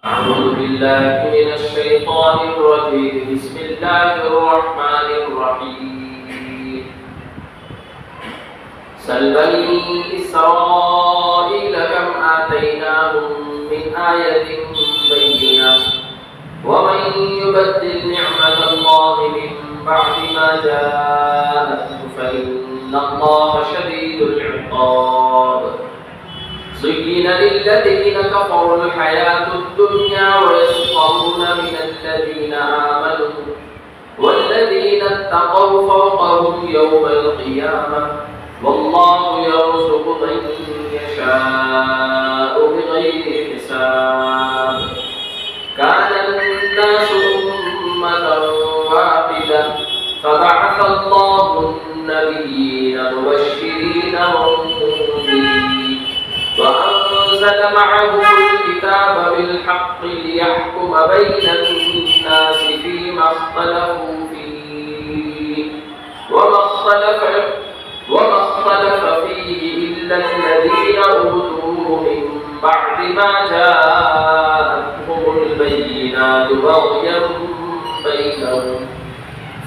أعوذ بالله من الشيطان الرجيم. بسم الله الرحمن الرحيم. سل بني إسرائيل كم آتيناهم من آية بينة ومن يبدل نعمة الله من بعد ما جاءته فإن الله شديد العقاب. زين للذين كفروا الحياة الدنيا ويسخرون من الذين آمنوا والذين اتقوا فوقهم يوم القيامة والله يرزق من يشاء بغير حساب. كان الناس أمة واحدة فبعث الله النبيين مبشرين ومنذرين وأنزل معهم الكتاب بالحق ليحكم بين الناس فيما اختلفوا فيه وما اختلف فيه إلا الذين أوتوه من بعد ما جاءتهم البينات بغيا بينهم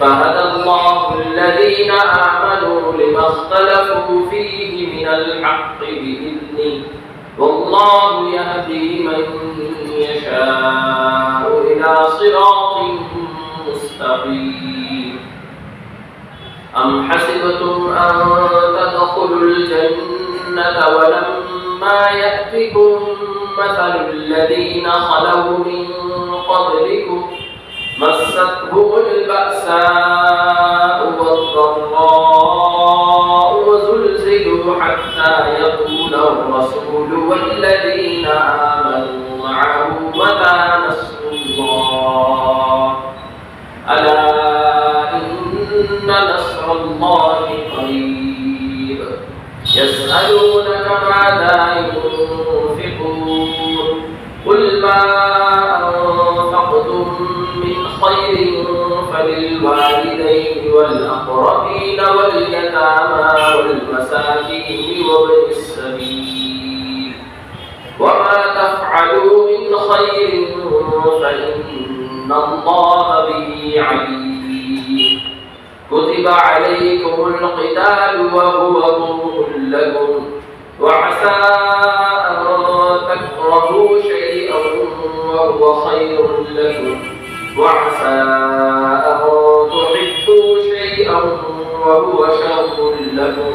فهدى الله الذين آمنوا لما اختلفوا فيه من الحق بإذنه والله يهدي من يشاء إلى صراط مستقيم. أم حسبتم أن تدخلوا الجنة ولما يأتكم مثل الذين خلوا من قبلكم مستهم البأساء والضراء وزلزلوا حتى يقول الرسول والذين آمنوا معه متى نصر الله ألا إن نصر الله قريب. يسألونك ماذا ينفقون قل ما أنفقتم من خير فللوالدين والأقربين واليتامى والمساكين وابن السبيل وما تفعلوا من خير فإن الله به عليم. كتب عليكم القتال وهو كره لكم وعسى أن تكرهوا شيئا وهو خير لكم وعسى أن تحبوا شيئا وهو شر لكم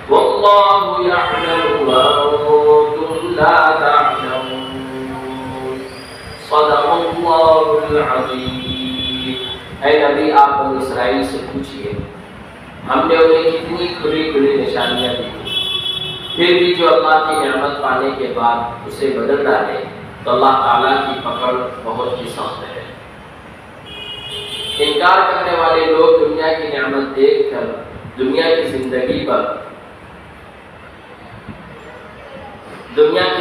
والله يعلم وأنتم لا تعلمون. صدق الله العظيم. اے نبی آپ بنی اسرائیل سے پوچھئے ہم نے انہیں کتنی کھلی کھلی نشانیاں دی پھر بھی جو اللہ کی نعمت پانے کے بعد اسے بدل ڈالے تو اللہ تعالیٰ کی پکڑ بہت ہی سخت ہے. انکار کرنے والے لوگ دنیا کی نعمت دیکھ کر دنیا کی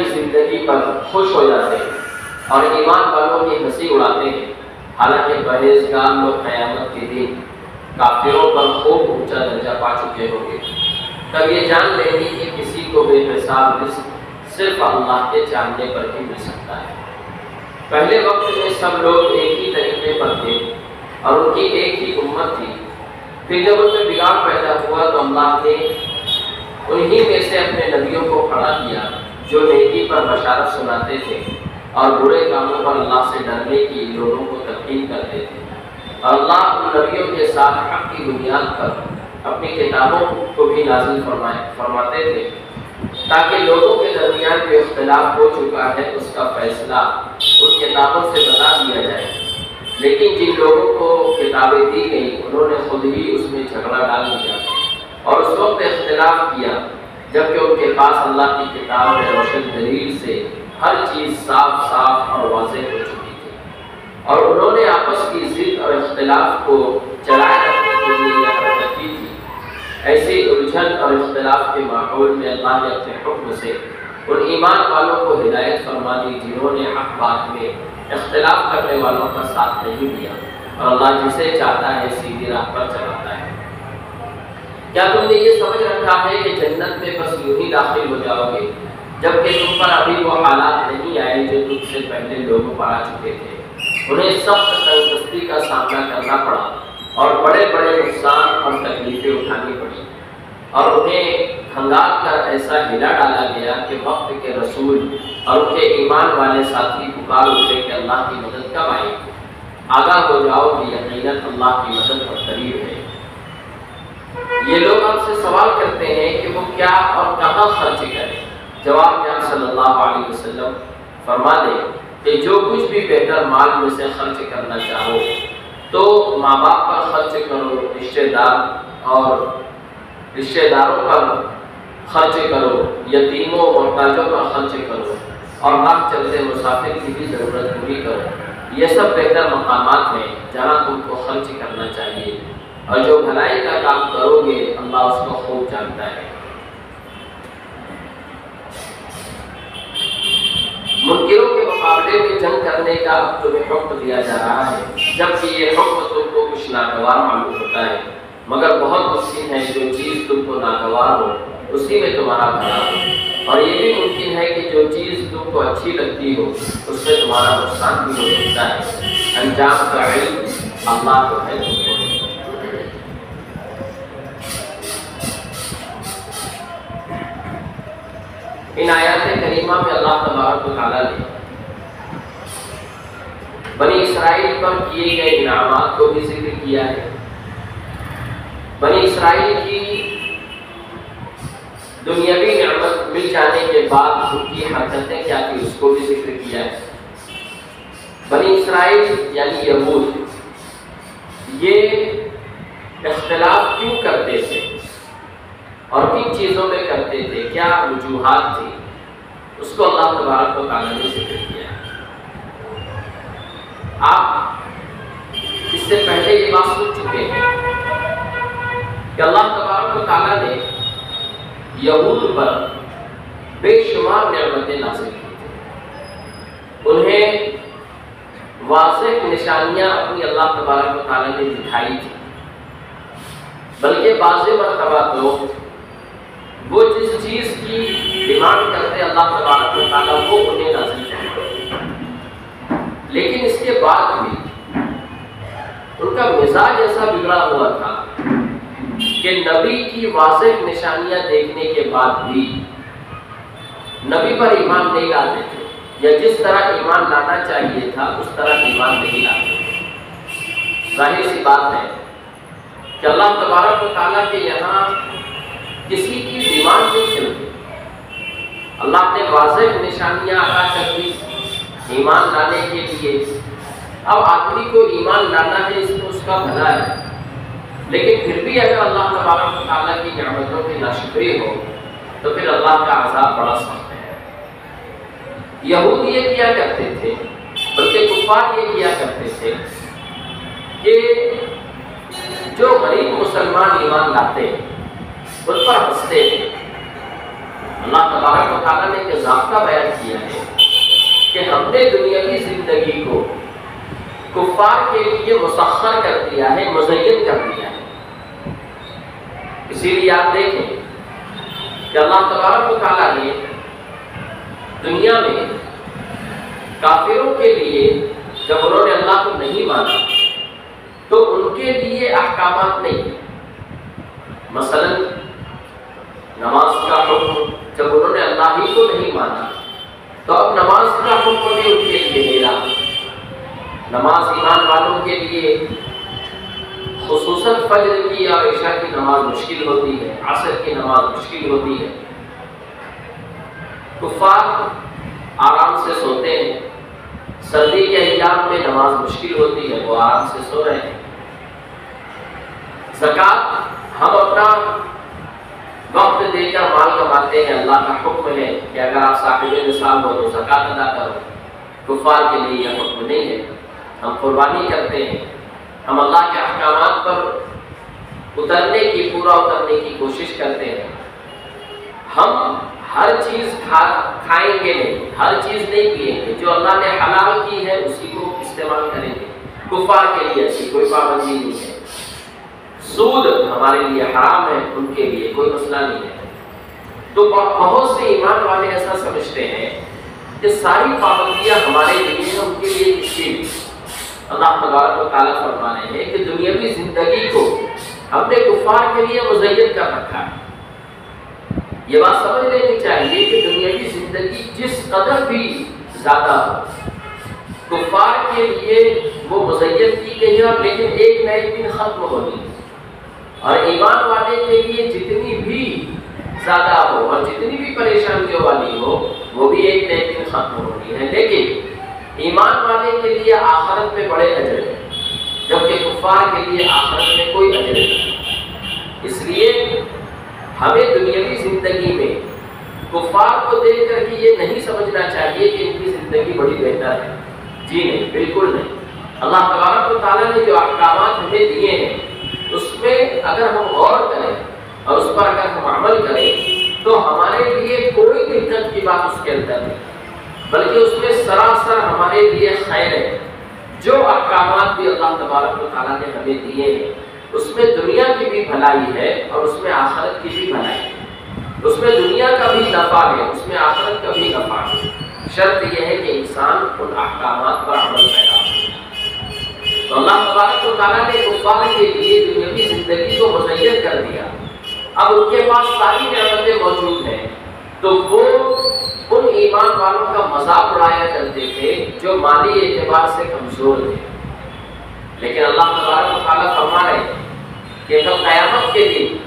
زندگی پر خوش ہو جاتے ہیں اور ایمان والوں کی ہنسی اڑاتے ہیں. حالانکہ پرہیزگار لوگ قیامت کے دن کافروں پر خوب اونچا درجہ پا چکے ہوں گے. تب یہ جان لیں گے کہ کسی کو بے حساب رزق صرف اللہ کے چاہنے پر ہی مل سکتا ہے. پہلے وقت میں سب لوگ ایک ہی طریقے پر تھے اور ان کی ایک ہی امت تھی. پھر جب ان میں بگاڑ پیدا ہوا تو اللہ نے انہی میں سے اپنے نبیوں کو کھڑا کیا جو نیکی پر بشارت سناتے تھے اور برے کاموں پر اللہ سے ڈرنے کی لوگوں کو تلقین کرتے تھے. اور اللہ ان نبیوں کے ساتھ حق کی بنیاد پر اپنی کتابوں کو بھی نازل فرماتے تھے تاکہ لوگوں کے درمیان جو اختلاف ہو چکا ہے اس کا فیصلہ ان کتابوں سے بتا دیا جائے. لیکن جن لوگوں کو کتابیں دی گئی انہوں نے خود ہی اس میں جھگڑا ڈال دیا اور اس وقت اختلاف کیا جبکہ ان کے پاس اللہ کی کتاب میں روشن دلیل سے ہر چیز صاف اور واضح ہو چکی تھی اور انہوں نے آپس کی ضد اور اختلاف کو چلائے رکھنے کے لیے یہ حرکت کی تھی. ایسے الجھن اور اختلاف کے ماحول میں اللہ نے اپنے حکم سے ان ایمان والوں کو ہدایت فرما دی جنہوں نے حق بات میں اختلاف کرنے والوں کا ساتھ نہیں دیا اور اللہ جسے چاہتا ہے سیدھی راہ پر چلاتا ہے. کیا تم نے یہ سمجھ رکھا ہے کہ جنت میں بس یوں ہی داخل ہو جاؤ گے؟ جبکہ تم پر ابھی وہ حالات نہیں آئے جو تم سے پہلے لوگوں پر آ چکے تھے۔ انہیں سخت تنگدستی کا سامنا کرنا پڑا اور بڑے بڑے نقصان اور تکلیفیں اٹھانی پڑی، اور انہیں ہنگال کر ایسا ہلا ڈالا گیا کہ وقت کے رسول اور ان کے ایمان والے ساتھی پکار اٹھے کہ اللہ کی مدد کب آئے گی؟ آگاہ ہو جاؤ کہ یقیناً اللہ کی مدد پر قریب ہے۔ یہ لوگ آپ سے سوال کرتے ہیں کہ وہ کیا اور کہاں خرچ کریں۔ جواب میں آپ صلی اللہ علیہ وسلم فرما دیں کہ جو کچھ بھی بہتر مال میں سے خرچ کرنا چاہو تو ماں باپ پر خرچ کرو، رشتہ داروں پر خرچ کرو، یتیموں محتاجوں پر خرچ کرو، اور راہ چلتے مسافر کی بھی ضرورت پوری کرو۔ یہ سب بہتر مقامات ہیں جہاں تم کو خرچ کرنا چاہیے، اور جو بھلائی کا کام کرو گے اللہ اس کو خوب جانتا ہے۔ منکروں کے مقابلے میں جنگ کرنے کا اب تمہیں حکم دیا جا رہا ہے، جبکہ یہ حکم تم کو کچھ ناگوار معلوم ہوتا ہے، مگر بہت ممکن ہے جو چیز تم کو ناگوار ہو اسی میں تمہارا بھلا ہو، اور یہ بھی ممکن ہے کہ جو چیز تم کو اچھی لگتی ہو اس سے تمہارا نقصان بھی ہو سکتا ہے۔ انجام کا علم اللہ کو ہے، تم کو نہیں۔ ان آیات کریمہ میں اللہ تبارک و تعالیٰ نے بنی اسرائیل پر کیے گئے انعامات کو بھی ذکر کیا ہے، بنی اسرائیل کی دنیاوی نعمت مل جانے کے بعد ان کی حرکتیں کیا تھی اس کو بھی ذکر کیا ہے۔ بنی اسرائیل یعنی یہود یہ اختلاف کیوں کرتے تھے اور کن چیزوں میں کرتے تھے، کیا وجوہات تھی، اس کو اللہ تبارک و تعالیٰ نے ذکر کیا ہے۔ آپ اس سے پہلے یہ بات سن چکے ہیں کہ اللہ تبارک و تعالیٰ نے یہود پر بے شمار نعمتیں نازل کی تھیں، انہیں واضح نشانیاں اپنی اللہ تبارک و تعالیٰ نے دکھائی تھی، بلکہ بعض مرتبہ تو وہ جس چیز کی ڈیمانڈ کرتے اللہ تبارک و تعالیٰ وہ انہیں نازل کرتے، لیکن اس کے بعد بھی ان کا مزاج ایسا بگڑا ہوا تھا کہ نبی کی واضح نشانیاں دیکھنے کے بعد بھی نبی پر ایمان نہیں لاتے تھے، یا جس طرح ایمان لانا چاہیے تھا اس طرح ایمان نہیں لاتے تھے۔ ظاہر سی بات ہے کہ اللہ تبارک و تعالیٰ کے یہاں کسی کی ڈیمانڈ نہیں چلتی، اللہ نے واضح نشانیاں عطا کر دی ایمان لانے کے لیے۔ اب آدمی کو ایمان لانا ہے، اس میں اس کا بھلا ہے، لیکن پھر بھی اگر اللہ تبارک و تعالیٰ کی نعمتوں کی ناشکری ہو تو پھر اللہ کا عذاب بڑا سخت ہے۔ یہود یہ کیا کرتے تھے، بلکہ کفار یہ کیا کرتے تھے کہ جو غریب مسلمان ایمان لاتے ان پر ہنستے تھے۔ اللہ تبارک و تعالیٰ نے ایک ضابطہ بیان کیا ہے کہ ہم نے دنیاوی زندگی کو کفار کے لیے مسخر کر دیا ہے، مزین کر دیا ہے۔ اسی لیے آپ دیکھیں کہ اللہ تبارک و تعالیٰ نے دنیا میں کافروں کے لیے جب انہوں نے اللہ کو نہیں مانا تو ان کے لیے احکامات نہیں، مثلا نماز کا حکم جب انہوں نے اللہ ہی کو نہیں مانا تو اب نماز کا حکم بھی ان کے لیے ملا۔ نماز ایمان والوں کے لیے خصوصاً فجر کی اور عشاء کی نماز مشکل ہوتی ہے، عصر کی نماز مشکل ہوتی ہے۔ کفار آرام سے سوتے ہیں، سردی کے ایام میں نماز مشکل ہوتی ہے، وہ آرام سے سو رہے ہیں۔ زکوٰۃ ہم اپنا وقت دے کر مال کماتے ہیں، اللہ کا حکم ہے کہ اگر آپ صاحب نصاب ہو تو زکوٰۃ ادا کرو۔ کفار کے لیے یہ حکم نہیں ہے، ہم قربانی کرتے ہیں، ہم اللہ کے احکامات پر پورا اترنے کی کوشش کرتے ہیں۔ ہم ہر چیز کھائیں گے نہیں، ہر چیز نہیں پیئیں گے، جو اللہ نے حلال کی ہے اسی کو استعمال کریں گے۔ کفار کے لیے ایسی کوئی پابندی نہیں ہے۔ سود ہمارے لیے حرام ہے، ان کے لیے کوئی مسئلہ نہیں ہے۔ تو بہت سے ایمان والے ایسا سمجھتے ہیں کہ ساری پابندیاں ہمارے لیے ہیں، ان کے لیے کس کی؟ اللہ تبارک و تعالیٰ فرما رہے ہیں کہ دنیاوی زندگی کو ہم نے کفار کے لیے مزین کر رکھا ہے۔ یہ بات سمجھ لینی چاہیے کہ دنیاوی زندگی جس قدر بھی زیادہ ہو، کفار کے لیے وہ مزین کی گئی ہے، لیکن ایک نہ ایک دن ختم ہونی ہے۔ اور ایمان والے کے لیے جتنی بھی زیادہ ہو اور جتنی بھی پریشانیوں والی ہو، وہ بھی ایک نہ ایک دن ختم ہونی ہے، لیکن ایمان والے کے لیے آخرت میں بڑے اجر ہیں، جبکہ کفار کے لیے آخرت میں کوئی اجر نہیں۔ اس لیے ہمیں دنیاوی زندگی میں کفار کو دیکھ کر کے یہ نہیں سمجھنا چاہیے کہ ان کی زندگی بڑی بہتر ہے، جی نہیں، بالکل نہیں۔ اللہ تبارک و تعالیٰ نے جو احکامات ہمیں دیے ہیں اس میں اگر ہم غور کریں اور اس پر اگر ہم عمل کریں تو ہمارے لیے کوئی دقت کی بات اس کے اندر نہیں، بلکہ اس میں سراسر ہمارے لیے خیر ہے۔ جو احکامات بھی اللہ تبارک و تعالیٰ نے ہمیں دیے ہیں اس میں دنیا کی بھی بھلائی ہے اور اس میں آخرت کی بھی بھلائی ہے، اس میں دنیا کا بھی نفع ہے، اس میں آخرت کا بھی نفع ہے۔ شرط یہ ہے کہ انسان ان احکامات پر عمل پیدا ہو۔ تو اللہ تبارک و تعالیٰ نے کفار کے لیے دنیاوی زندگی کو مزین کر دیا۔ اب ان کے پاس ساری نعمتیں موجود ہیں تو وہ ان ایمان والوں کا مذاق اڑایا کرتے تھے جو مالی اعتبار سے کمزور تھے، لیکن اللہ تبارک و تعالیٰ فرما رہے ہیں کہ کل قیامت کے دن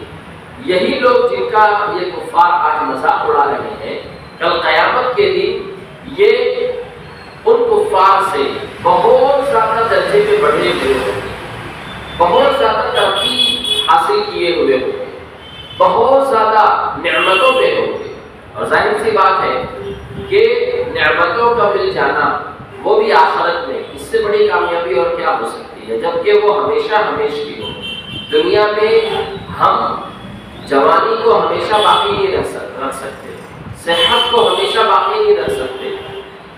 یہی لوگ جن کا یہ کفار آج مذاق اڑا رہے ہیں، کل قیامت کے دن یہ ان کفار سے بہت زیادہ درجے پہ بڑھے ہوئے ہوں گے، بہت زیادہ ترقی حاصل کیے ہوئے ہوں گے، بہت زیادہ نعمتوں پہ ہوں گے۔ اور ظاہر سی بات ہے کہ نعمتوں کا مل جانا وہ بھی آخرت میں اس سے بڑی کامیابی اور کیا ہو سکتی ہے، جبکہ وہ ہمیشہ ہمیشہ ہو۔ دنیا میں ہم جوانی کو ہمیشہ باقی نہیں رکھ سکتے، صحت کو ہمیشہ باقی نہیں رکھ سکتے،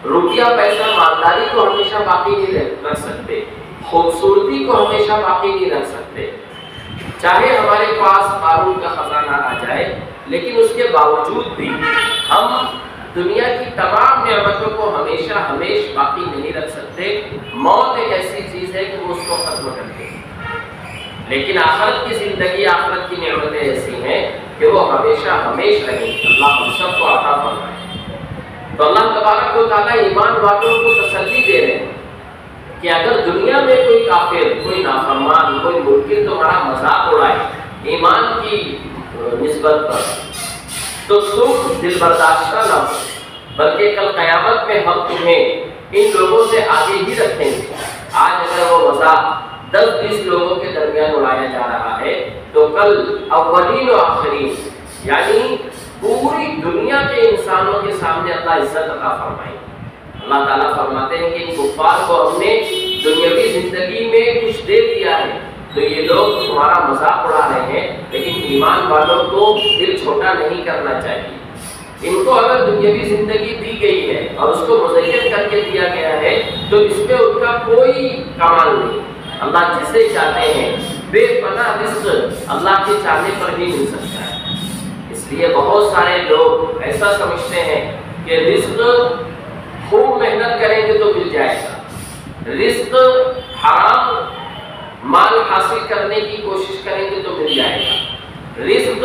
روپیہ پیسہ مالداری کو ہمیشہ باقی نہیں رکھ سکتے، خوبصورتی کو ہمیشہ باقی نہیں رکھ سکتے۔ چاہے ہمارے پاس قارون کا خزانہ آ جائے، لیکن اس کے باوجود بھی ہم دنیا کی تمام نعمتوں کو ہمیشہ ہمیشہ باقی نہیں رکھ سکتے۔ موت ایک ایسی چیز ہے کہ وہ اس کو ختم کر دے، لیکن آخرت کی زندگی، آخرت کی نعمتیں ایسی ہیں کہ وہ ہمیشہ ہمیشہ رہیں۔ اللہ ہم سب کو عطا فرمائے۔ تو اللہ تبارک و تعالیٰ ایمان والوں کو تسلی دے رہے ہیں کہ اگر دنیا میں کوئی کافر، کوئی نافرمان، کوئی منکر تمہارا مذاق اڑائے ایمان کی نسبت پر، تو تم دل برداشتہ نہ ہو، بلکہ کل قیامت میں ہم تمہیں ان لوگوں سے آگے ہی رکھیں گے۔ آج اگر وہ مذاق 10-20 لوگوں کے درمیان اڑایا جا رہا ہے تو کل اولین و آخرین یعنی پوری دنیا کے انسانوں کے سامنے اللہ عزت عطا فرمائے۔ اللہ تعالیٰ فرماتے ہیں کہ ان کفار کو ہم نے دنیاوی زندگی میں کچھ دے دیا ہے تو یہ لوگ تمہارا مذاق اڑا رہے ہیں، لیکن ایمان والوں کو دل چھوٹا نہیں کرنا چاہیے۔ ان کو اگر دنیاوی زندگی دی گئی ہے اور اس کو مزین کر کے دیا گیا ہے تو اس میں ان کا کوئی کمال نہیں۔ اللہ جسے چاہتے ہیں بے پناہ رزق اللہ کے چاہنے پر بھی مل سکتا ہے۔ اس لیے بہت سارے لوگ ایسا سمجھتے ہیں کہ رزق خوب محنت کریں گے تو مل جائے گا، رزق حرام مال حاصل کرنے کی کوشش کریں گے تو مل جائے گا، رزق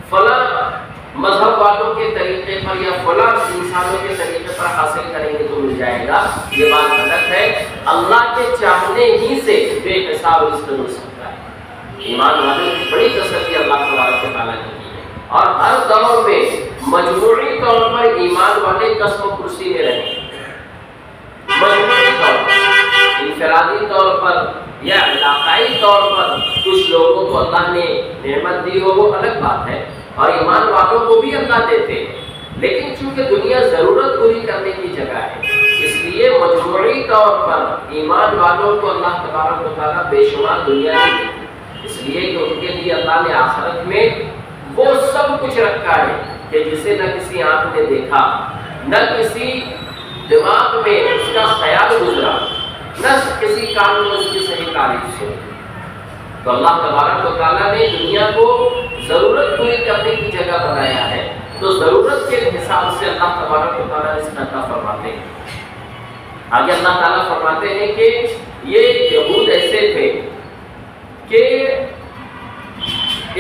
فلاں مذہب والوں کے طریقے پر یا فلاں انسانوں کے طریقے پر حاصل کریں گے تو مل جائے گا، یہ بات غلط ہے۔ اللہ کے چاہنے ہی سے بے حساب رزق مل سکتا ہے۔ ایمان والوں کی بڑی تسلی اللہ تبارک و تعالیٰ نے کی ہے، اور ہر دور میں مجموعی طور پر ایمان والے قسم و کرسی میں رہیں، مجموعی طور پر، انفرادی طور پر یا علاقائی طور پر کچھ لوگوں کو اللہ نے نعمت دی ہو وہ الگ بات ہے، اور ایمان والوں کو بھی اللہ دیتے ہیں، لیکن چونکہ دنیا ضرورت پوری کرنے کی جگہ ہے اس لیے مجموعی طور پر ایمان والوں کو اللہ تبارک و تعالیٰ بے شمار دنیا نہیں دیتی، اس لیے کہ ان کے لیے اللہ نے آخرت میں وہ سب کچھ رکھا ہے کہ جسے نہ کسی آنکھ نے دیکھا، نہ کسی دماغ میں اس کا خیال گزرا، نہ کسی کام میں اس کی صحیح تعریف سنی۔ تو اللہ تبارک و تعالیٰ نے دنیا کو ضرورت پوری کرنے کی جگہ بنایا ہے، تو ضرورت کے حساب سے اللہ تبارک و تعالیٰ رزق عطا فرماتے ہیں۔ آگے اللہ تعالیٰ فرماتے ہیں کہ یہ یہود ایسے تھے کہ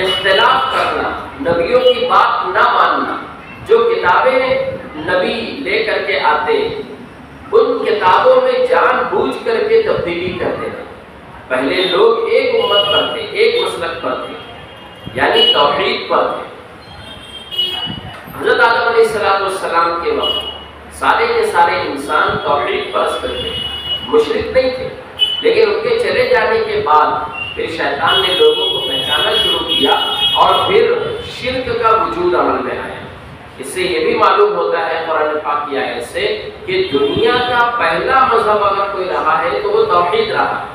اختلاف کرنا، نبیوں کی بات نہ ماننا، جو کتابیں نبی لے کر کے آتے ان کتابوں میں جان بوجھ کر کے تبدیلی کر دینا۔ پہلے لوگ ایک امت پر تھے، ایک مسلک پر تھے، یعنی توحید پر تھے۔ حضرت آدم علیہ السلام کے وقت سارے کے سارے انسان توحید پرست تھے، مشرک نہیں تھے، لیکن ان کے چلے جانے کے بعد پھر شیطان نے لوگوں کو بہکانا شروع کیا اور پھر شرک کا وجود عمل میں آیا۔ اس سے یہ بھی معلوم ہوتا ہے قرآن پاک کی آیت سے کہ دنیا کا پہلا مذہب اگر کوئی رہا ہے تو وہ توحید رہا۔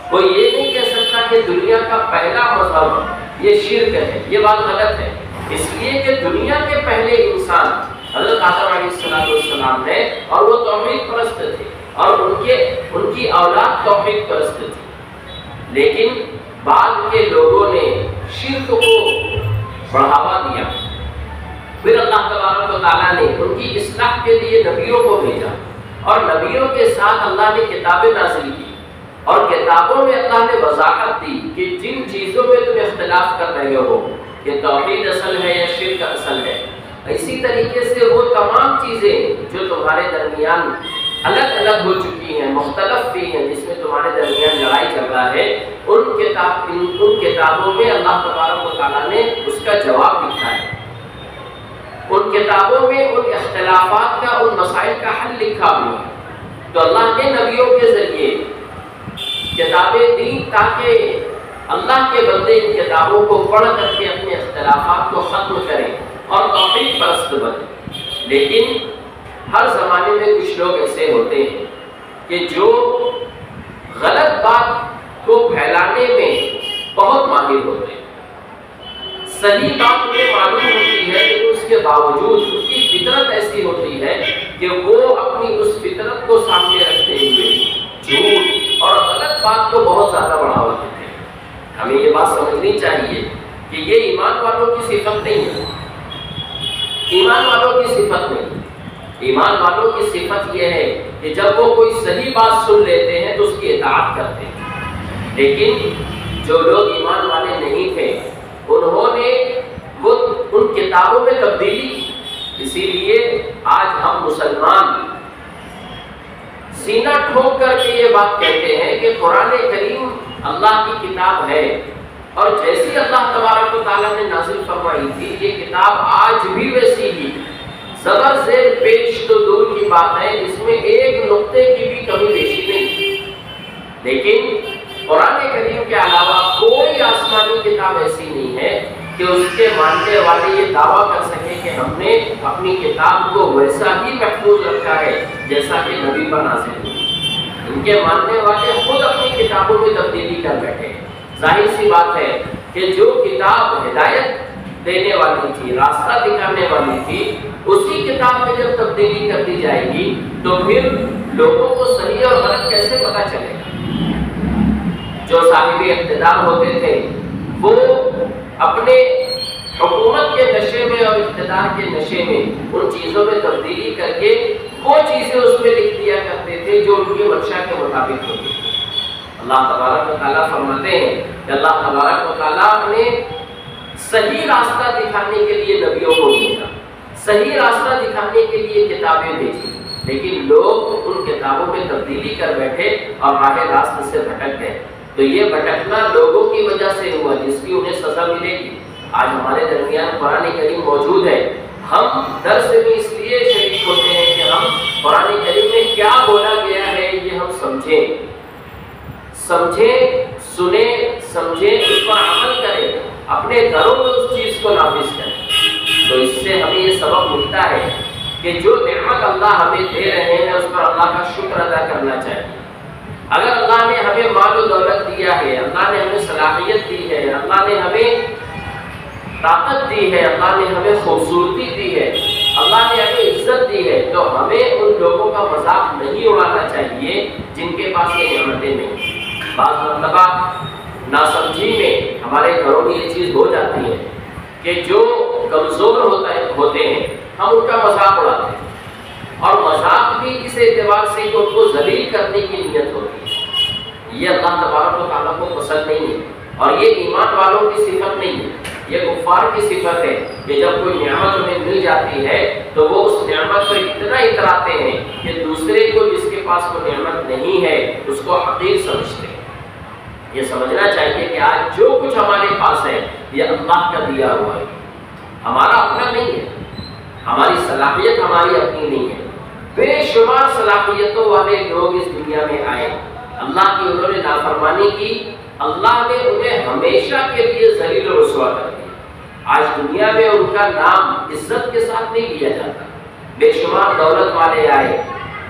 کوئی یہ نہیں کہہ سکتا کہ دنیا کا پہلا مذہب یہ شرک ہے، یہ بات غلط ہے، اس لیے کہ دنیا کے پہلے انسان حضرت آدم علیہ السلام ہے اور وہ توحید پرست تھے اور ان کی اولاد توحید پرست تھی، لیکن بعد کے لوگوں نے شرک کو بڑھاوا دیا۔ پھر اللہ تبارک و تعالیٰ نے ان کی اصلاح کے لیے نبیوں کو بھیجا اور نبیوں کے ساتھ اللہ نے کتابیں نازل کی اور کتابوں میں اللہ نے وضاحت دی کہ جن چیزوں میں تم اختلاف کر رہے ہو کہ توحید اصل ہے یا شرک اصل ہے، اسی طریقے سے وہ تمام چیزیں جو تمہارے درمیان الگ الگ ہو چکی ہیں، مختلف بھی ہیں، جس میں تمہارے درمیان لڑائی چل رہا ہے، ان کتابوں میں اللہ تبارک و تعالیٰ نے اس کا جواب لکھا ہے۔ ان کتابوں میں ان اختلافات کا، ان مسائل کا حل لکھا ہوا ہے۔ تو اللہ نے نبیوں کے ذریعے کتابیں دی تاکہ اللہ کے بندے ان کتابوں کو پڑھ کر کے اپنے اختلافات کو ختم کریں اور توحید پرست بنے۔ لیکن ہر زمانے میں کچھ لوگ ایسے ہوتے ہیں کہ جو غلط بات کو پھیلانے میں بہت ماہر ہوتے ہیں۔ صحیح بات انہیں معلوم ہوتی ہے لیکن اس کے باوجود ان کی فطرت ایسی ہوتی ہے کہ وہ اپنی اس فطرت کو سامنے رکھتے ہوئے جھوٹ اور غلط بات کو بہت زیادہ بڑھاوا دیتے ہیں۔ ہمیں یہ بات سمجھنی چاہیے کہ یہ ایمان والوں کی صفت نہیں ہے، ایمان والوں کی صفت نہیں۔ ایمان والوں کی صفت یہ ہے کہ جب وہ کوئی صحیح بات سن لیتے ہیں تو اس کی اطاعت کرتے ہیں، لیکن جو لوگ ایمان والے نہیں تھے انہوں نے وہ ان کتابوں میں تبدیلی کی۔ اسی لیے آج ہم مسلمان سینہ ٹھوک کر کے یہ بات کہتے ہیں کہ قرآن کریم اللہ کی کتاب ہے، اور جیسی اللہ تبارک و تعالیٰ نے نازل فرمائی تھی یہ کتاب آج بھی ویسی ہی زبر زیر پیش تو دور کی بات ہے، اس میں ایک نقطے کی بھی کمی بیشی نہیں۔ لیکن قرآن کریم کے علاوہ کوئی آسمانی کتاب ایسی نہیں ہے کہ اس کے ماننے والے یہ دعویٰ کر سکیں کہ ہم نے اپنی کتاب کو ویسا ہی محفوظ رکھا ہے جیسا کہ نبی پر نازل ہوئی۔ ان کے ماننے والے خود اپنی کتابوں میں تبدیلی کر بیٹھے۔ ظاہر سی بات ہے کہ جو کتاب ہدایت دینے والی تھی، راستہ دکھانے والی تھی، اسی کتاب میں جب تبدیلی کر دی جائے گی تو پھر لوگوں کو صحیح اور غلط کیسے پتہ چلے گا؟ جو صاحب اقتدار ہوتے تھے وہ اپنے حکومت کے نشے میں اور اقتدار کے نشے میں ان چیزوں میں تبدیلی کر کے وہ چیزیں اس میں لکھ دیا کرتے تھے جو ان کی منشا کے مطابق ہوتی تھی۔ اللہ تبارک و تعالیٰ فرماتے ہیں کہ اللہ تبارک و تعالیٰ نے صحیح راستہ دکھانے کے لیے نبیوں کو بھیجا، صحیح راستہ دکھانے کے لیے کتابیں بھیجی، لیکن لوگ ان کتابوں میں تبدیلی کر بیٹھے اور راہ راست سے بھٹک گئے۔ تو یہ بھٹکنا لوگوں کی وجہ سے ہوا جس کی انہیں سزا ملے گی۔ آج ہمارے درمیان قرآن کریم موجود ہے، ہم درس میں اس لیے شریک ہوتے ہیں کہ ہم قرآن کریم میں کیا بولا گیا ہے یہ ہم سمجھیں، سنیں، سمجھیں، اس پر عمل کریں، اپنے گھروں میں اس چیز کو نافذ کریں۔ تو اس سے ہمیں یہ سبق ملتا ہے کہ جو نعمت اللہ ہمیں دے رہے ہیں اس پر اللہ کا شکر ادا کرنا چاہیے۔ اگر اللہ نے ہمیں مال و دولت دیا ہے، اللہ نے ہمیں صلاحیت دی ہے، اللہ نے ہمیں طاقت دی ہے، اللہ نے ہمیں خوبصورتی دی ہے، اللہ نے ہمیں عزت دی ہے، تو ہمیں ان لوگوں کا مذاق نہیں اڑانا چاہیے جن کے پاس یہ نعمتیں نہیں۔ بعض مرتبہ ناسمجھی میں ہمارے گھروں میں یہ چیز ہو جاتی ہے کہ جو کمزور ہوتا ہے ہوتے ہیں ہم ان کا مذاق اڑاتے ہیں، اور مذاق بھی اس اعتبار سے کہ ان کو ذلیل کرنے کی نیت ہوتی ہے۔ یہ اللہ تبارک و تعالیٰ کو پسند نہیں ہے، اور یہ ایمان والوں کی صفت نہیں ہے، یہ کفار کی صفت ہے کہ جب کوئی نعمت انہیں مل جاتی ہے تو وہ اس نعمت پر اتنا اتراتے ہیں کہ دوسرے کو جس کے پاس وہ نعمت نہیں ہے اس کو حقیر سمجھتے ہیں۔ یہ سمجھنا چاہیے کہ آج جو کچھ ہمارے پاس ہے یہ اللہ کا دیا ہوا ہے، ہمارا اپنا نہیں ہے، ہماری صلاحیت ہماری اپنی نہیں ہے۔ بے شمار صلاحیتوں والے لوگ اس دنیا میں آئے، اللہ کی انہوں نے نافرمانی کی، اللہ نے انہیں ہمیشہ کے لیے ذلیل و رسوا کر دیا۔ آج دنیا میں ان کا نام عزت کے ساتھ نہیں لیا جاتا۔ بے شمار دولت والے آئے،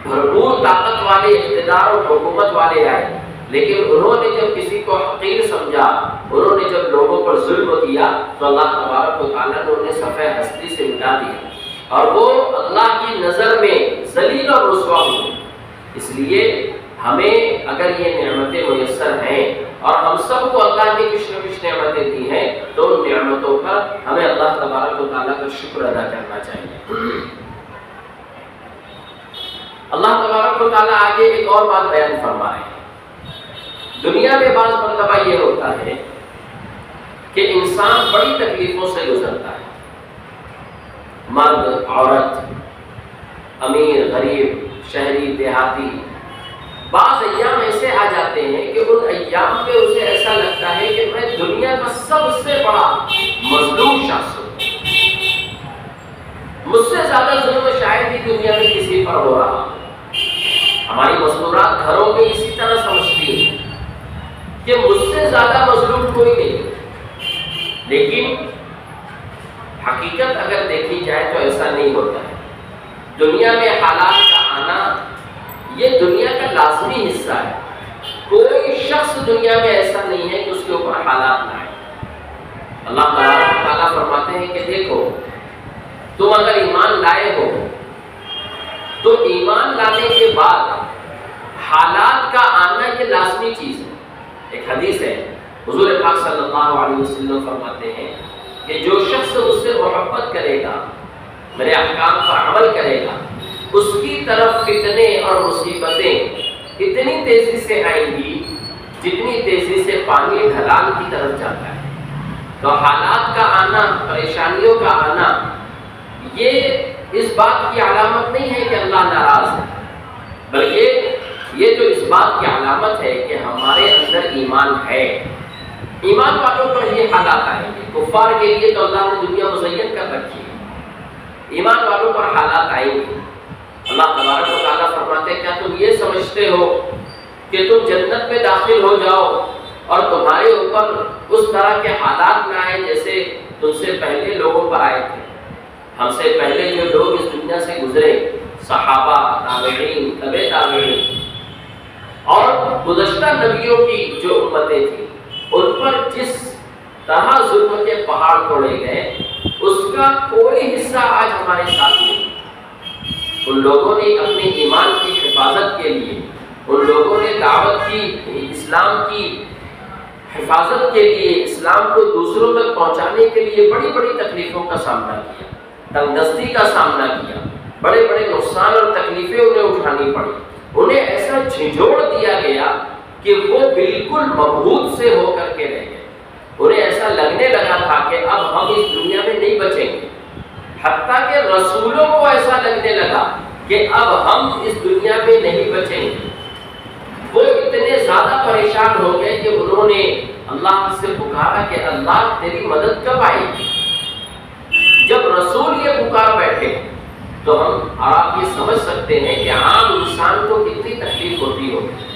بھرپور طاقت والے، اقتدار اور حکومت والے آئے، لیکن انہوں نے جب کسی کو حقیر سمجھا، انہوں نے جب لوگوں پر ظلم کیا تو اللہ تبارک و تعالیٰ نے انہیں صفحہ ہستی سے مٹا دیا، اور وہ اللہ کی نظر میں ذلیل اور رسوا ہوئے۔ اس لیے ہمیں اگر یہ نعمتیں میسر ہیں اور ہم سب کو اللہ نے کچھ نہ کچھ نعمتیں دی ہیں تو ان نعمتوں پر ہمیں اللہ تبارک و تعالیٰ کا شکر ادا کرنا چاہیے۔ اللہ تبارک و تعالیٰ آگے ایک اور بات بیان فرما رہے ہیں۔ دنیا میں بعض مرتبہ یہ ہوتا ہے کہ انسان بڑی تکلیفوں سے گزرتا ہے، مرد، عورت، امیر، غریب، شہری، دیہاتی۔ بعض ایام ایسے آ جاتے ہیں کہ ان ایام میں اسے ایسا لگتا ہے کہ میں دنیا کا سب سے بڑا مظلوم شخص ہوں، مجھ سے زیادہ ظلم شاید ہی دنیا میں کسی پر ہو رہا۔ ہماری مستورات گھروں میں اسی طرح سمجھتی ہیں کہ مجھ سے زیادہ مظلوم کوئی نہیں، لیکن حقیقت اگر دیکھی جائے تو ایسا نہیں ہوتا ہے۔ دنیا میں حالات کا آنا یہ دنیا کا لازمی حصہ ہے، کوئی شخص دنیا میں ایسا نہیں ہے کہ اس کے اوپر حالات نہ آئے۔ اللہ تعالیٰ فرماتے ہیں کہ دیکھو تم اگر ایمان لائے ہو تو ایمان لانے کے بعد حالات کا آنا یہ لازمی چیز ہے۔ ایک حدیث ہے، حضور پاک صلی اللہ علیہ وسلم فرماتے ہیں کہ جو شخص اس سے محبت کرے گا، میرے احکام پر عمل کرے گا، اس کی طرف فتنے اور مصیبتیں اتنی تیزی سے آئیں گی جتنی تیزی سے پانی ڈھلان کی طرف جاتا ہے۔ تو حالات کا آنا، پریشانیوں کا آنا یہ اس بات کی علامت نہیں ہے کہ اللہ ناراض ہے، بلکہ یہ تو اس بات کی علامت ہے کہ ہمارے اندر ایمان ہے۔ ایمان والوں پر یہ حالات آئیں گے، کفار کے لیے تو اللہ نے دنیا مزین کر رکھی ہے، ایمان والوں پر حالات آئیں گے۔ اللہ تبارک و تعالیٰ فرماتے ہیں کیا تم یہ سمجھتے ہو کہ تم جنت میں داخل ہو جاؤ اور تمہارے اوپر اس طرح کے حالات نہ آئے جیسے تم سے پہلے لوگوں پر آئے تھے؟ ہم سے پہلے جو لوگ اس دنیا سے گزرے، صحابہ، تابعین، تبع تابعین اور گزشتہ نبیوں کی جو امتیں تھیں، ان پر جس طرح ظلم کے پہاڑ توڑے گئے اس کا کوئی حصہ آج ہمارے ساتھ نہیں۔ ان لوگوں نے اپنے ایمان کی حفاظت کے لیے، ان لوگوں نے دعوت کی، اسلام کی حفاظت کے لیے، اسلام کو دوسروں تک پہنچانے کے لیے بڑی بڑی تکلیفوں کا سامنا کیا، تنگدستی کا سامنا کیا، بڑے بڑے نقصان اور تکلیفیں انہیں اٹھانی پڑی۔ انہیں ایسا جھنجھوڑ دیا گیا کہ وہ بالکل مبہوت سے ہو کر کے رہ گئے۔ انہیں ایسا لگنے لگا تھا کہ اب ہم اس دنیا میں نہیں بچیں گے، حتیٰ کہ رسولوں کو ایسا لگنے لگا کہ اب ہم اس دنیا میں نہیں بچیں گے۔ وہ اتنے زیادہ پریشان ہو گئے کہ انہوں نے اللہ سے پکارا کہ اللہ تیری مدد کب آئے گی؟ جب رسول یہ پکار بیٹھے تو ہم اور آپ یہ سمجھ سکتے ہیں کہ عام انسان کو کتنی تکلیف ہوتی ہوگی،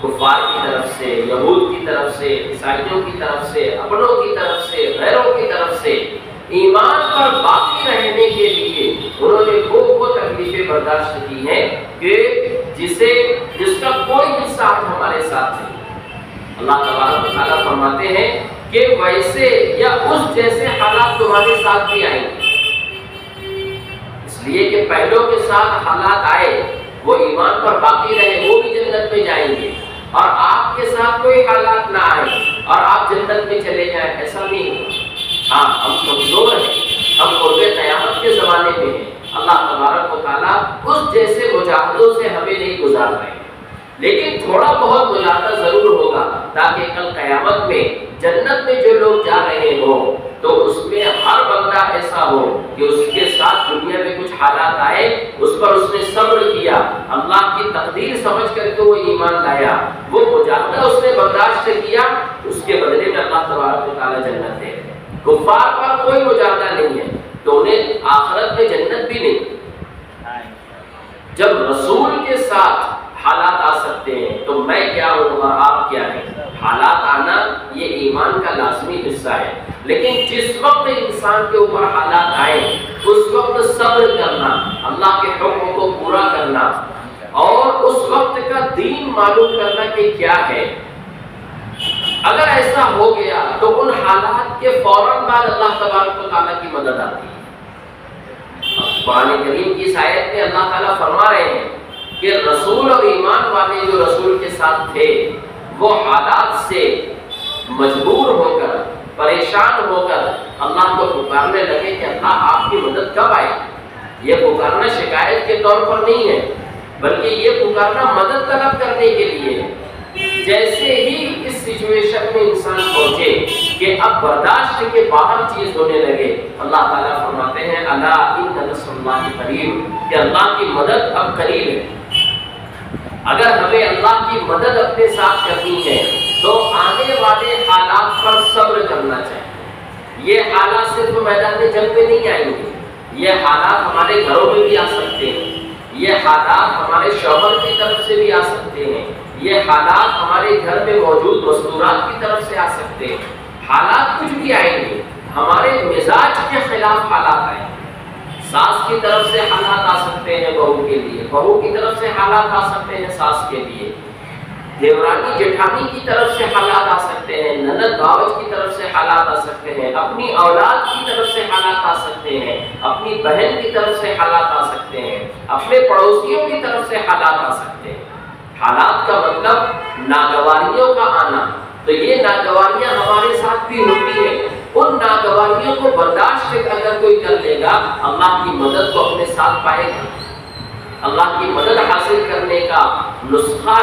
کفار کی طرف سے، یہود کی طرف سے، عیسائیوں کی طرف سے، اپنوں کی طرف سے، غیروں کی طرف سے۔ ایمان پر باقی رہنے کے لیے انہوں نے وہ تکلیفیں برداشت کی ہیں کہ جس کا کوئی حصہ ہمارے ساتھ نہیں۔ اللہ تبارک و تعالیٰ فرماتے ہیں کہ ویسے یا اس جیسے حالات تمہارے ساتھ بھی آئیں گے، اس لیے کہ پہلوں کے ساتھ حالات آئے، وہ ایمان پر باقی رہے، وہ بھی جنت میں جائیں گے، اور آپ کے ساتھ کوئی حالات نہ آئے اور آپ جنت میں چلے جائیں، ایسا نہیں ہوگا۔ ہاں ہم کمزور ہیں، ہم قرب قیامت کے زمانے میں ہیں، اللہ تبارک و تعالیٰ اس جیسے مجاہدوں سے ہمیں نہیں گزار رہے، لیکن تھوڑا بہت مجاہدہ ضرور ہوگا تاکہ کل قیامت میں جنت میں جو لوگ جا رہے ہوں تو اس میں ہر بندہ ایسا ہو کہ اس کے ساتھ دنیا میں کچھ حالات آئے، اس پر اس نے صبر کیا، اللہ کی تقدیر سمجھ کر کے وہ ایمان لایا، وہ مجاہدہ اس نے برداشت کیا، اس کے بدلے میں اللہ تبارک و تعالیٰ جنت دے رہے ہیں۔ کفار پر کوئی مجاہدہ نہیں ہے تو انہیں آخرت میں جنت بھی نہیں۔ جب رسول کے ساتھ حالات آ سکتے ہیں تو میں کیا ہوں اور آپ کیا ہیں، حالات آنا یہ ایمان کا لازمی حصہ ہے، لیکن جس وقت انسان کے اوپر حالات آئے اس وقت صبر کرنا، اللہ کے حکم کو پورا کرنا اور اس وقت کا دین معلوم کرنا کہ کیا ہے۔ اگر ایسا ہو گیا تو ان حالات کے فوراً بعد اللہ تبارک و تعالیٰ کی مدد آتی ہے۔ قرآن کریم کی اس آیت میں اللہ تعالیٰ فرما رہے ہیں کہ رسول اور ایمان والے جو رسول کے ساتھ تھے وہ حالات سے مجبور ہو کر، پریشان ہو کر اللہ کو پکارنے لگے کہ اللہ آپ کی مدد کب آئے۔ یہ پکارنا شکایت کے طور پر نہیں ہے بلکہ یہ پکارنا مدد طلب کرنے کے لیے ہے۔ جیسے ہی اس سچویشن میں انسان پہنچے کہ اب برداشت کے باہر چیز ہونے لگے، اللہ تعالیٰ فرماتے ہیں الا ان نصر اللہ قریب، کہ اللہ کی مدد اب قریب ہے۔ اگر ہمیں اللہ کی مدد اپنے ساتھ کرنی ہے تو آنے والے حالات پر صبر کرنا چاہیے۔ یہ حالات صرف میدان جنگ میں نہیں آئیں گے، یہ حالات ہمارے گھروں میں بھی آ سکتے ہیں، یہ حالات ہمارے شوہر کی طرف سے بھی آ سکتے ہیں، یہ حالات ہمارے گھر میں موجود مستورات کی طرف سے آ سکتے ہیں۔ حالات کچھ بھی آئیں گے، ہمارے مزاج کے خلاف حالات آئیں گے۔ ساس کی طرف سے حالات آ سکتے ہیں بہو کے لیے، بہو کی طرف سے حالات آ سکتے ہیں ساس کے لیے، دیورانی جٹھانی کی طرف سے حالات آ سکتے ہیں، نند باوج کی طرف سے حالات آ سکتے ہیں، اپنی اولاد کی طرف سے حالات آ سکتے ہیں، اپنی بہن کی طرف سے حالات آ سکتے ہیں، اپنے پڑوسیوں کی طرف سے حالات آ سکتے ہیں۔ حالات کا مطلب ناگواریوں کا آنا، تو یہ ناگواریاں ہمارے ساتھ بھی ہوتی ہیں۔ ان ناگواریوں کو برداشت اگر کوئی کر لے گا اللہ کی مدد کو اپنے ساتھ پائے گا۔ اللہ کی مدد حاصل کرنے کا نسخہ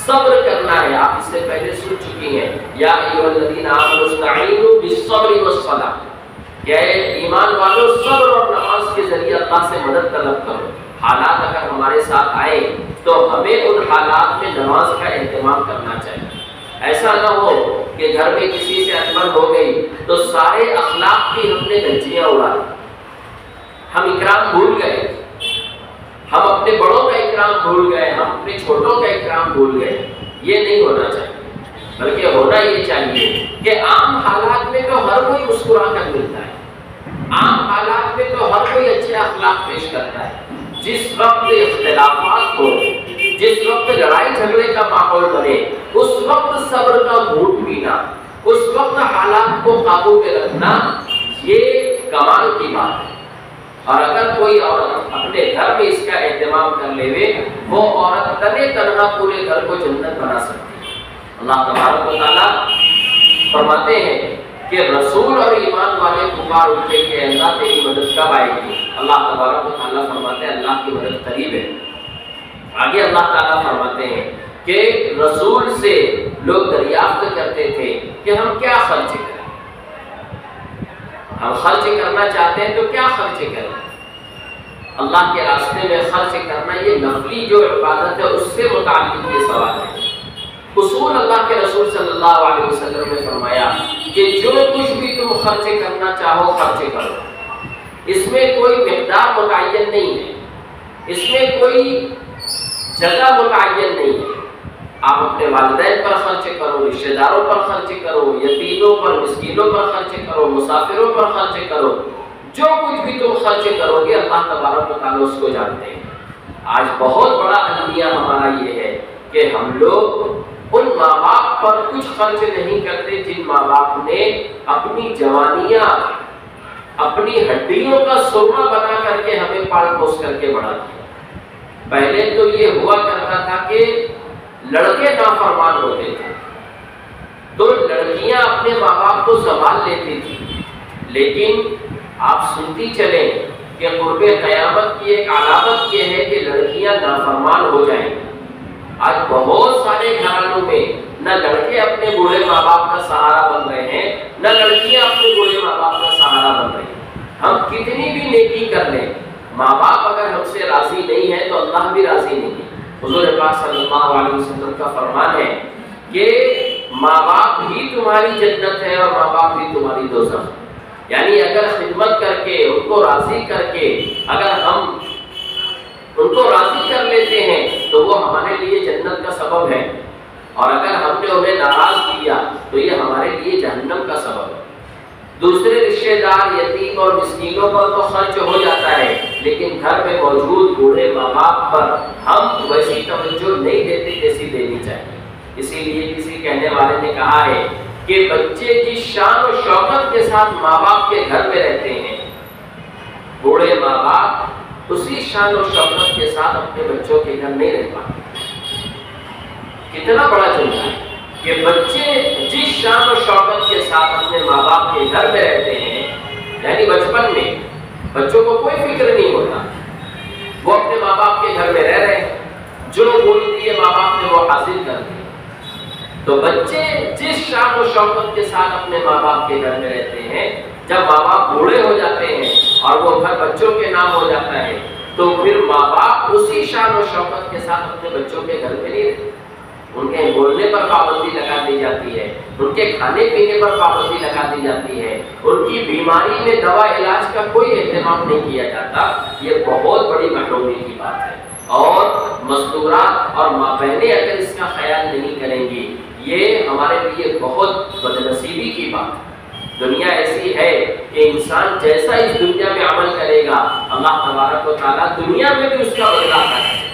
صبر کرنا ہے، آپ اس سے پہلے سن چکی ہیں، یا ایھا الذین آمنوا استعینوا بالصبر والصلاۃ، کہ ایمان والو صبر اور نماز کے ذریعے اللہ سے مدد طلب کرو۔ حالات اگر ہمارے ساتھ آئے تو ہمیں ان حالات میں نماز کا اہتمام کرنا چاہیے۔ ایسا نہ ہو کہ گھر میں کسی سے انبن ہو گئی تو سارے اخلاق کی ہم نے دھجیاں اڑا دی، ہم اکرام بھول گئے، ہم اپنے بڑوں کا اکرام بھول گئے، ہم اپنے چھوٹوں کا اکرام بھول گئے۔ یہ نہیں ہونا چاہیے، بلکہ ہونا یہ چاہیے کہ عام حالات میں تو ہر کوئی مسکرا کر ملتا ہے، عام حالات میں تو ہر کوئی اچھے اخلاق پیش کرتا ہے۔ جس وقت اختلافات ہو، جس وقت لڑائی جھگڑے کا ماحول بنے، اس وقت صبر کا گھونٹ پینا، اس وقت حالات کو قابو میں رکھنا، یہ کمال کی بات ہے۔ اور اگر کوئی عورت اپنے گھر میں اس کا اہتمام کر لے، وہ عورت تنے تنہا پورے گھر کو جنت بنا سکتی ہے۔ اللہ تبارک و تعالیٰ فرماتے ہیں کہ رسول اور ایمان والے پکار اٹھے کہ اللہ تیری مدد کب آئے گی۔ اللہ تبارک و تعالیٰ فرماتے ہیں اللہ کی مدد قریب ہے۔ آگے اللہ تعالیٰ فرماتے ہیں کہ رسول سے لوگ دریافت کرتے تھے کہ ہم کیا خرچ کریں، ہم خرچ کرنا چاہتے ہیں تو کیا خرچ کریں۔ اللہ کے راستے میں خرچ کرنا یہ نفلی جو عبادت ہے اس سے متعلق یہ سوال ہے۔ اصول اللہ کے رسول صلی اللہ علیہ وسلم نے فرمایا کہ جو کچھ بھی تم خرچ کرنا چاہو خرچ کرو، اس میں کوئی مقدار متعین نہیں ہے، اس میں کوئی جگہ متعین نہیں ہے۔ آپ اپنے والدین پر خرچ کرو، رشتہ داروں پر خرچ کرو، یتیموں پر، مسکینوں پر خرچ کرو، مسافروں پر خرچ کرو، جو کچھ بھی تم خرچ کرو گے اللہ تبارک و تعالیٰ اس کو جانتے ہیں۔ آج بہت بڑا المیہ ہمارا یہ ہے کہ ہم لوگ ان ماں باپ پر کچھ خرچ نہیں کرتے جن ماں باپ نے اپنی جوانیاں، اپنی ہڈیوں کا سونا بنا کر کے ہمیں پال پوس کر کے بڑا کیا۔ پہلے تو یہ ہوا کرتا تھا کہ لڑکے نافرمان ہوتے تھے تو لڑکیاں اپنے ماں باپ کو سنبھال لیتی تھی، لیکن آپ سنتی چلیں کہ قرب قیامت کی ایک علامت یہ ہے کہ لڑکیاں نافرمان ہو جائیں گی۔ آج بہت سارے گھرانوں میں نہ لڑکے اپنے بوڑھے ماں باپ کا سہارا بن رہے ہیں، نہ لڑکیاں اپنے بوڑھے ماں باپ کا سہارا بن رہی ہیں۔ ہم کتنی بھی نیکی کر لیں، ماں باپ اگر ہم سے راضی نہیں ہے تو اللہ بھی راضی نہیں ہے۔ حضور پاک صلی اللہ علیہ وسلم کا فرمان ہے کہ ماں باپ ہی تمہاری جنت ہے اور ماں باپ ہی تمہاری دوزخ۔ یعنی اگر خدمت کر کے ان کو راضی کر کے اگر ہم ان کو راضی کر لیتے ہیں تو وہ ہمارے لیے جنت کا سبب ہے، اور اگر ہم نے انہیں ناراض کیا تو یہ ہمارے لیے جہنم کا سبب ہے۔ دوسرے رشتہ دار، یتیم اور مسکینوں پر تو خرچ ہو جاتا ہے، لیکن گھر میں موجود بوڑھے ماں باپ پر ہم ویسی توجہ نہیں دیتے جیسی دینی چاہیے۔ اسی لیے کسی کہنے والے نے کہا ہے کہ بچے جس شان و شوکت کے ساتھ ماں باپ کے گھر میں رہتے ہیں، بوڑھے ماں باپ اسی شان و شوکت کے ساتھ اپنے بچوں کے گھر نہیں رہ پاتے۔ کتنا بڑا جملہ ہے کہ بچے جس شان و شوکت کے ساتھ اپنے ماں باپ کے گھر میں رہتے ہیں، یعنی بچپن میں بچوں کو کوئی فکر نہیں ہوتا، وہ اپنے ماں باپ کے گھر میں رہ رہے ہیں، جو بول دیے ماں باپ نے وہ حاصل کر دیا۔ تو بچے جس شان و شوکت کے ساتھ اپنے ماں باپ کے گھر میں رہتے ہیں، جب ماں باپ بوڑھے ہو جاتے ہیں اور وہ گھر بچوں کے نام ہو جاتا ہے تو پھر ماں باپ اسی شان و شوکت کے ساتھ اپنے بچوں کے گھر میں نہیں رہتے۔ ان کے بولنے پر پابندی لگا دی جاتی ہے، ان کے کھانے پینے پر پابندی لگا دی جاتی ہے، ان کی بیماری میں دوا علاج کا کوئی اہتمام نہیں کیا جاتا۔ یہ بہت بڑی محرومی کی بات ہے، اور مزدورات اور ماں بہنیں اگر اس کا خیال نہیں کریں گی، یہ ہمارے لیے بہت بدنصیبی کی بات ہے۔ دنیا ایسی ہے کہ انسان جیسا اس دنیا میں عمل کرے گا، اللہ تبارک و تعالیٰ دنیا میں بھی اس کا بدلہ کرے گا،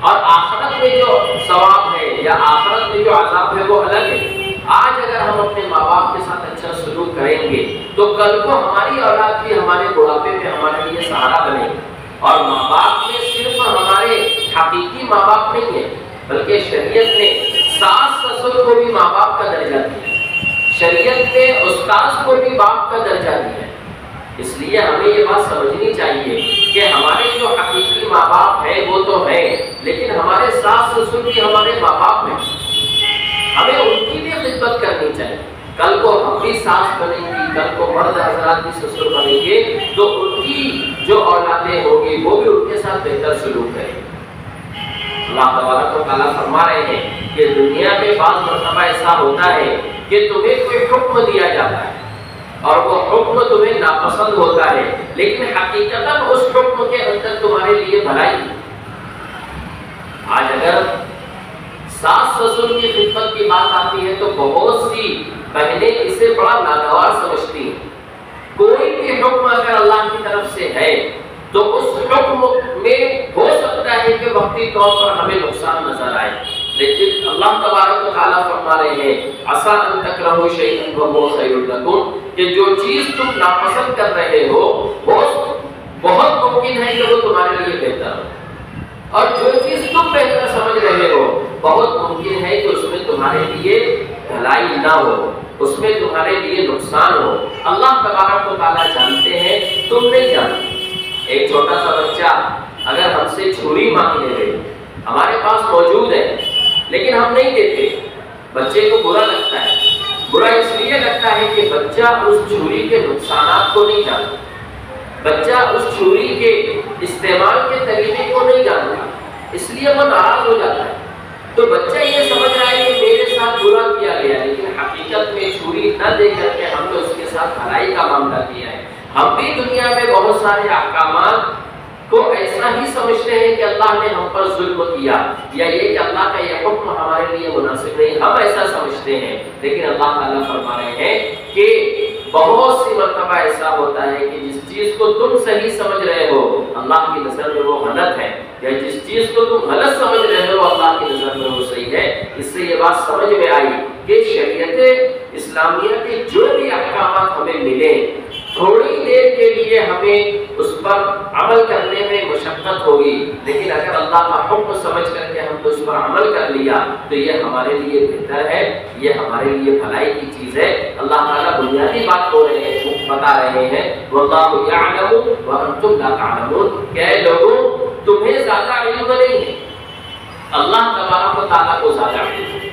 اور آخرت میں جو ثواب ہے یا آخرت میں جو عذاب ہے وہ الگ ہے۔ آج اگر ہم اپنے ماں باپ کے ساتھ اچھا سلوک کریں گے تو کل کو ہماری اولاد بھی ہمارے بڑھاپے میں ہمارے لیے سہارا بنے گی۔ اور ماں باپ میں صرف ہمارے حقیقی ماں باپ نہیں ہے، بلکہ شریعت نے ساس سسر کو بھی ماں باپ کا درجہ دیا، شریعت نے استاذ کو بھی باپ کا درجہ دیا ہے۔ اس لیے ہمیں یہ بات سمجھنی چاہیے کہ ہمارے جو حقیقی ماں باپ ہیں وہ تو ہیں، لیکن ہمارے ساس سسر بھی ہمارے ماں باپ ہیں، ہمیں ان کی بھی خدمت کرنی چاہیے۔ کل کو ہم بھی ساس بنیں گی، کل کو مرد حضرات بھی سسر بنیں گے تو ان کی جو اولادیں ہوں گی وہ بھی ان کے ساتھ بہتر سلوک کریں گے۔ اللہ تبارک و تعالیٰ فرما رہے ہیں کہ دنیا میں بعض مرتبہ ایسا ہوتا ہے کہ تمہیں کوئی حکم دیا جاتا ہے اور وہ حکم تمہیں ناپسند ہوتا ہے، لیکن حقیقتاً اس حکم کے اندر تمہارے لیے بھلائی ہے۔ آج اگر ساس سسر کی خدمت کی بات آتی ہے تو بہت سی بہنیں اسے بڑا ناگوار سمجھتی ہیں۔ کوئی بھی حکم اگر اللہ کی طرف سے ہے تو اس حکم میں ہو سکتا ہے کہ وقتی طور پر ہمیں نقصان نظر آئے، لیکن اللہ تبارک و تعالیٰ فرما رہے ہیں عسیٰ ان تکرہوا شیئا وہو خیر لکم، کہ جو چیز تم ناپسند کر رہے ہو بہت ممکن ہے کہ وہ تمہارے لیے بہتر ہو، اور جو چیز تم بہتر سمجھ رہے ہو بہت ممکن ہے کہ اس میں تمہارے لیے بھلائی نہ ہو، اس میں تمہارے لیے نقصان ہو۔ اللہ تبارک و تعالیٰ جانتے ہیں، تم نہیں جانتے۔ ایک چھوٹا سا بچہ اگر ہم سے چھری مانگ لے، ہمارے پاس موجود ہے لیکن ہم نہیں دیتے، بچے کو برا لگتا ہے۔ برا اس لیے لگتا ہے کہ بچہ اس چھری کے نقصانات کو نہیں جانتا، بچہ اس چھری کے استعمال کے طریقے کو نہیں جانتا، اس لیے وہ ناراض ہو جاتا ہے۔ تو بچہ یہ سمجھ رہا ہے کہ میرے ساتھ برا کیا گیا، لیکن حقیقت میں چھری نہ دے کر کے ہم نے اس کے ساتھ بھلائی کا معاملہ کیا ہے۔ ہم بھی دنیا میں بہت سارے احکامات کو ایسا ہی سمجھتے ہیں کہ اللہ نے ہم پر ظلم کیا، یا یہ کہ اللہ کا یہ حکم ہمارے لیے مناسب نہیں، ہم ایسا سمجھتے ہیں، لیکن اللہ تعالیٰ فرما رہے ہیں کہ بہت سی مرتبہ ایسا ہوتا ہے کہ جس چیز کو تم صحیح سمجھ رہے ہو اللہ کی نظر میں وہ غلط ہے، یا جس چیز کو تم غلط سمجھ رہے ہو اللہ کی نظر میں وہ صحیح ہے۔ اس سے یہ بات سمجھ میں آئی کہ شریعت اسلامیہ کے جو بھی احکامات ہمیں ملے تھوڑی دیر کے لیے ہمیں اس پر عمل کرنے میں مشقت ہوگی، لیکن اگر اللہ کا حکم سمجھ کر کے ہم نے اس پر عمل کر لیا تو یہ ہمارے لیے بہتر ہے، یہ ہمارے لیے بھلائی کی چیز ہے۔ اللہ تعالیٰ بنیادی بات بتا رہے ہیں، واللہ یعلم وانتم لا تعلمون، کہ اے لوگوں تمہیں زیادہ علم نہیں ہے، اللہ تبارک و تعالیٰ کو زیادہ علم ہے۔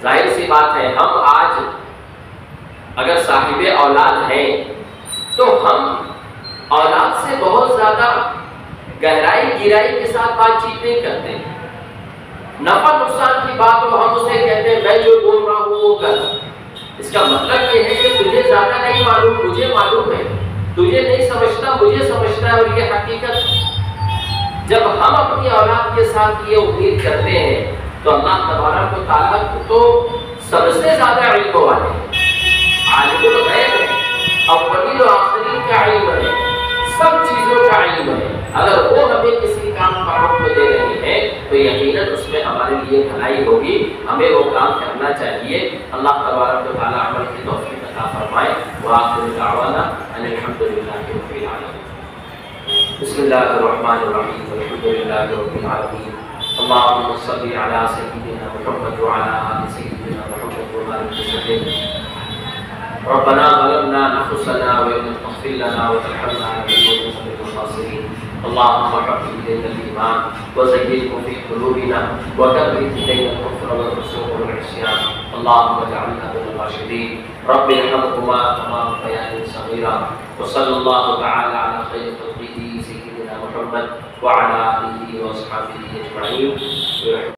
ظاہر سی بات ہے، ہم آج اگر صاحب اولاد ہیں تو ہم اولاد سے بہت زیادہ گہرائی گہرائی کے ساتھ بات چیت نہیں کرتے ہیں۔ نفع نقصان کی بات ہو ہم اسے کہتے ہیں میں جو بول رہا ہوں وہ کر۔ اس کا مطلب یہ ہے کہ تجھے زیادہ نہیں معلوم، مجھے معلوم ہے، تجھے نہیں سمجھتا مجھے سمجھتا ہے، اور یہ حقیقت ہے۔ جب ہم اپنی اولاد کے ساتھ یہ امید کرتے ہیں تو اللہ تبارک و تعالیٰ کو تو سب سے زیادہ علم والے ہیں، عالم الغیب ہے، اولین و آخرین کا علم ہے، سب چیزوں کا علم ہے۔ اگر وہ ہمیں کسی کام کا حکم دے رہے ہیں تو یقیناً اس میں ہمارے لیے بھلائی ہوگی، ہمیں وہ کام کرنا چاہیے۔ اللہ تبارک و تعالیٰ عمل کی توفیق عطا فرمائے۔ وآخر دعوانا ان الحمد للہ رب العالمین۔ بسم اللہ الرحمن الرحیم، الحمد للہ رب العالمین۔ اللهم صل على سيدنا محمد وعلى آل سيدنا محمد وبارك وسلم۔ ربنا ظلمنا انفسنا وان لم تغفر لنا وترحمنا لنكونن من الخاسرين۔ اللهم حبب الينا الايمان وزينه في قلوبنا وكره الينا الكفر والفسوق والعصيان، اللهم اجعلنا من الراشدين۔ رب ارحمهما كما ربياني صغيرا، وصلى الله تعالى على خير خلقه سيدنا محمد وعلى اله وصحبه اجمعين۔